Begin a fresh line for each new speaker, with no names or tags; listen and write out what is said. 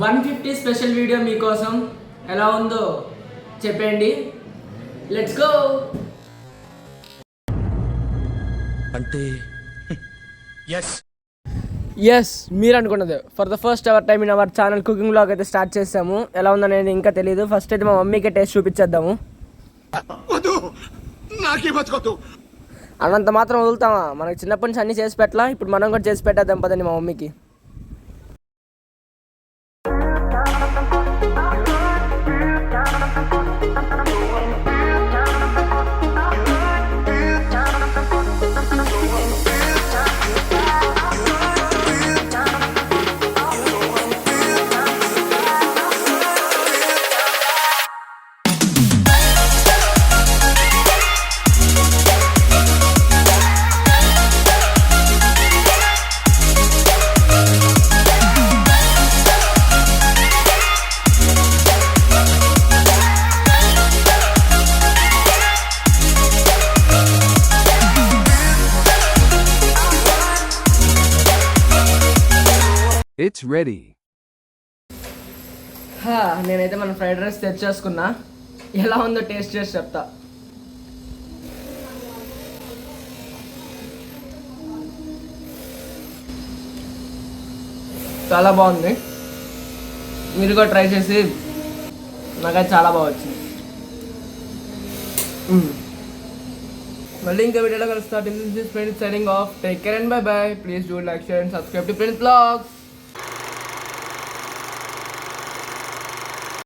150 special video మీకోసం. ఎలా ఉందో చెప్పండి. Let's go.
అంటే
ఎస్, మీరు అనుకున్నది for the first our time in our channel cooking blog అయితే స్టార్ట్ చేసాము. ఎలా ఉందనేది ఇంకా తెలియదు. ఫస్ట్ అయితే మా మమ్మీకి టేస్ట్ చూపించేద్దాము. అన్నంత మాత్రం వదులుతామా? మనకి చిన్నప్పటి నుంచి అన్నీ చేసి పెట్టలా, ఇప్పుడు మనం కూడా చేసి పెట్టేద్దాం పదండి మా మమ్మీకి.
It's ready.
నేనైతే మన ఫ్రైడ్ రైస్ తెచ్చేసుకున్నా. ఎలా ఉందో టేస్ట్ చేసి చెప్తా. చాలా బాగుంది. మీరు కూడా ట్రై చేసి నాకైతే చాలా బాగా వచ్చింది. మళ్ళీ ఇంకా వీడియోలో కలుస్తా. Till this is friends signing off. Take care and bye bye. Please do like, share and subscribe to friends blogs.